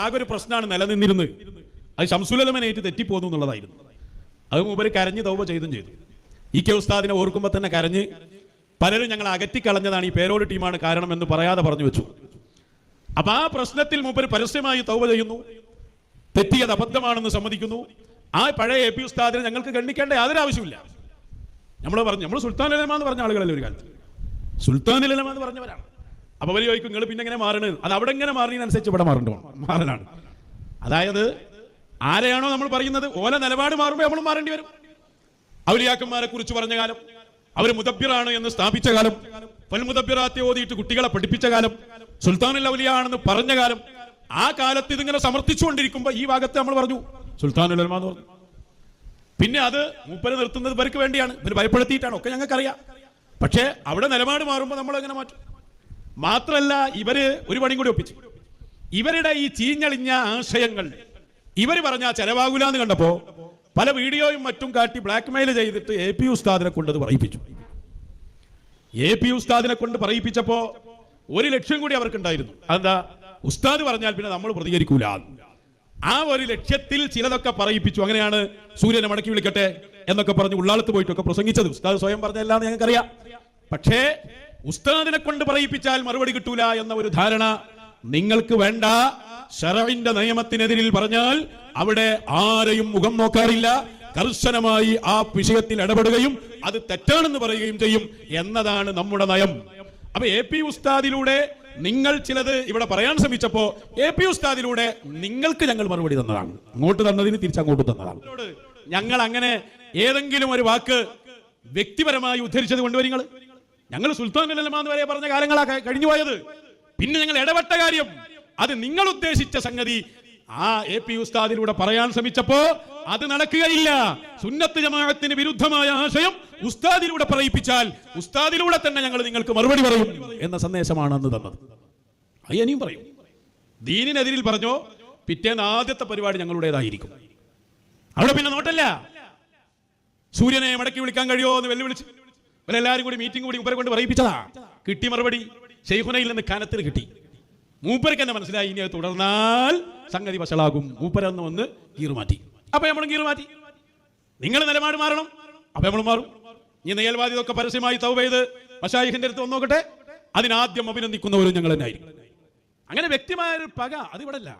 ആകെ ഒരു പ്രശ്നമാണ് നിലനിന്നിരുന്നത്. അത് ശംസുലമനേറ്റ് തെറ്റിപ്പോന്നു എന്നുള്ളതായിരുന്നു. അത് മൂപ്പര് കരഞ്ഞ് തൗബ ചെയ്തും ചെയ്തു. കെ ഉസ്താദിനെ ഓർക്കുമ്പോൾ തന്നെ കരഞ്ഞ് പലരും ഞങ്ങൾ അകറ്റിക്കളഞ്ഞതാണ്, ഈ പേരോട് ടീമാണ് കാരണം എന്ന് പറയാതെ പറഞ്ഞു വെച്ചു. അപ്പൊ ആ പ്രശ്നത്തിൽ മൂപ്പര് പരസ്യമായി തൗബ ചെയ്യുന്നു, തെറ്റിയത് അബദ്ധമാണെന്ന് സമ്മതിക്കുന്നു. ആ പഴയ AP ഉസ്താദിനെ ഞങ്ങൾക്ക് ഗണ്ണിക്കേണ്ട യാതൊരു ആവശ്യമില്ല. നമ്മൾ സുൽത്താൻ ഉലമ എന്ന് പറഞ്ഞ ആളുകളല്ലേ ഒരു കാലത്ത്, സുൽത്താൻ ഉലമ എന്ന് പറഞ്ഞവരാണ്. അപ്പൊ അവർ ചോദിക്കും നിങ്ങൾ പിന്നെ എങ്ങനെ മാറണത്? അത് അവിടെ എങ്ങനെ മാറുന്നതിനനുസരിച്ച് ഇവിടെ മാറലാണ്. അതായത് ആരെയാണോ നമ്മൾ പറയുന്നത് ഓല നിലപാട് മാറുമ്പോൾ നമ്മൾ മാറേണ്ടി വരും. ഔലിയാക്കന്മാരെ കുറിച്ച് പറഞ്ഞ കാലം, അവർ മുദബ്ബിറാണ് എന്ന് സ്ഥാപിച്ച കാലം, മുദബ്ബിറാത്തെ ഓതിയിട്ട് കുട്ടികളെ പഠിപ്പിച്ച കാലം, സുൽത്താനുൽ ഔലിയ ആണെന്ന് പറഞ്ഞ കാലം, ആ കാലത്ത് ഇതിങ്ങനെ സമർത്ഥിച്ചുകൊണ്ടിരിക്കുമ്പോൾ ഈ ഭാഗത്ത് നമ്മൾ പറഞ്ഞു സുൽത്താനുൽ ഉലമ എന്ന് പറഞ്ഞു. പിന്നെ അത് മൂപ്പര് നിർത്തുന്നത് ഇവർക്ക് വേണ്ടിയാണ്, ഇവര് ഭയപ്പെടുത്തിയിട്ടാണ്, ഒക്കെ ഞങ്ങൾക്കറിയാം. പക്ഷേ അവിടെ നിലപാട് മാറുമ്പോൾ നമ്മൾ എങ്ങനെ മാറ്റും? മാത്രല്ല ഇവര് ഒരു പണിയും കൂടി ഒപ്പിച്ചു. ഇവരുടെ ഈ ചീഞ്ഞളിഞ്ഞ ആശയങ്ങൾ ഇവർ പറഞ്ഞാൽ ചെലവാകൂല എന്ന് കണ്ടപ്പോ പല വീഡിയോയും മറ്റും കാട്ടി ബ്ലാക്ക് മെയിൽ ചെയ്തിട്ട് AP ഉസ്താദിനെ കൊണ്ട് അത് പറയിപ്പിച്ചു. AP ഉസ്താദിനെ കൊണ്ട് പറയിപ്പിച്ചപ്പോ 1 ലക്ഷ്യം കൂടി അവർക്കുണ്ടായിരുന്നു. അതെന്താ? ഉസ്താദ് പറഞ്ഞാൽ പിന്നെ നമ്മൾ പ്രതികരിക്കൂല. ആ ഒരു ലക്ഷ്യത്തിൽ ചിലതൊക്കെ പറയിപ്പിച്ചു. അങ്ങനെയാണ് സൂര്യനെ മടക്കി വിളിക്കട്ടെ എന്നൊക്കെ പറഞ്ഞ് ഉള്ളാളത്ത് പോയിട്ടൊക്കെ പ്രസംഗിച്ചത്. ഉസ്താദ് സ്വയം പറഞ്ഞല്ലാന്ന് ഞങ്ങൾക്കറിയാം. പക്ഷേ ഉസ്താദിനെ കൊണ്ട് പറയിപ്പിച്ചാൽ മറുപടി കിട്ടൂല എന്ന ഒരു ധാരണ നിങ്ങൾക്ക് വേണ്ട. ശറഇന്റെ നിയമത്തിനെതിരിൽ പറഞ്ഞാൽ അവിടെ ആരെയും മുഖം നോക്കാറില്ല, കർശനമായി ആ വിഷയത്തിൽ ഇടപെടുകയും അത് തെറ്റാണെന്ന് പറയുകയും ചെയ്യും എന്നതാണ് നമ്മുടെ നയം. അപ്പൊ AP ഉസ്താദിലൂടെ നിങ്ങൾ ചിലത് ഇവിടെ പറയാൻ ശ്രമിച്ചപ്പോ AP ഉസ്താദിലൂടെ നിങ്ങൾക്ക് ഞങ്ങൾ മറുപടി തന്നതാണ്. അങ്ങോട്ട് തന്നതിന് തിരിച്ചങ്ങോട്ട് തന്നതാണ്. ഞങ്ങൾ അങ്ങനെ ഏതെങ്കിലും ഒരു വാക്ക് വ്യക്തിപരമായി ഉദ്ധരിച്ചത് കൊണ്ടുവരും. ഞങ്ങൾ സുൽത്താനുൽ ഉലമ എന്ന് വരെ പറഞ്ഞ കാലങ്ങളാ കഴിഞ്ഞു പോയത്. പിന്നെ ഞങ്ങൾ ഇടപെട്ട കാര്യം അത് നിങ്ങൾ ഉദ്ദേശിച്ച സംഗതി ആ AP ഉസ്താദിലൂടെ പറയാൻ ശ്രമിച്ചപ്പോ അത് നടക്കുകയില്ല. സുന്നത്ത് ജമാഅത്തിന് വിരുദ്ധമായ ആശയം ഉസ്താദിലൂടെ പറയിപ്പിച്ചാൽ ഉസ്താദിലൂടെ തന്നെ ഞങ്ങൾ നിങ്ങൾക്ക് മറുപടി പറയും എന്ന സന്ദേശമാണ് അന്ന് തന്നത്. അത് ഇനിയും പറയും. ദീനിനെതിരിൽ പറഞ്ഞോ പിറ്റേന്ന് ആദ്യത്തെ പരിപാടി ഞങ്ങളുടേതായിരിക്കും. അവിടെ പിന്നെ നോട്ടല്ല. സൂര്യനെ മടക്കി വിളിക്കാൻ കഴിയുമോ എന്ന് വെല്ലുവിളിച്ച് ഇവരെല്ലാരും കൂടി മീറ്റിംഗ് കൂടി മൂപ്പരെ കൊണ്ട് പറയിപ്പിച്ചതാ. കിട്ടി മറുപടി. ശൈഖുനയിൽ നിന്ന് കനത്തിൽ കിട്ടി. മൂപ്പർക്ക് തന്നെ മനസ്സിലായി ഇനി അത് തുടർന്നാൽ സംഗതി വഷളാകും. മൂപ്പരന്ന് വന്ന് ഗീർ മാറ്റി. അപ്പൊ നമ്മളും ഗീർ മാറ്റി. നിങ്ങൾ നിലപാട് മാറണം, അപ്പൊ നമ്മൾ മാറും. ഈ നെയ്യൽവാദി ഇതൊക്കെ പരസ്യമായി തൗബ ചെയ്ത് മശായിഖിന്റെ അടുത്ത് വന്നോക്കട്ടെ. അതിനാദ്യം അഭിനന്ദിക്കുന്നവരും ഞങ്ങൾ തന്നെ ആയിരിക്കും. അങ്ങനെ വ്യക്തിമായ ഒരു പക അതിവിടെ അല്ല.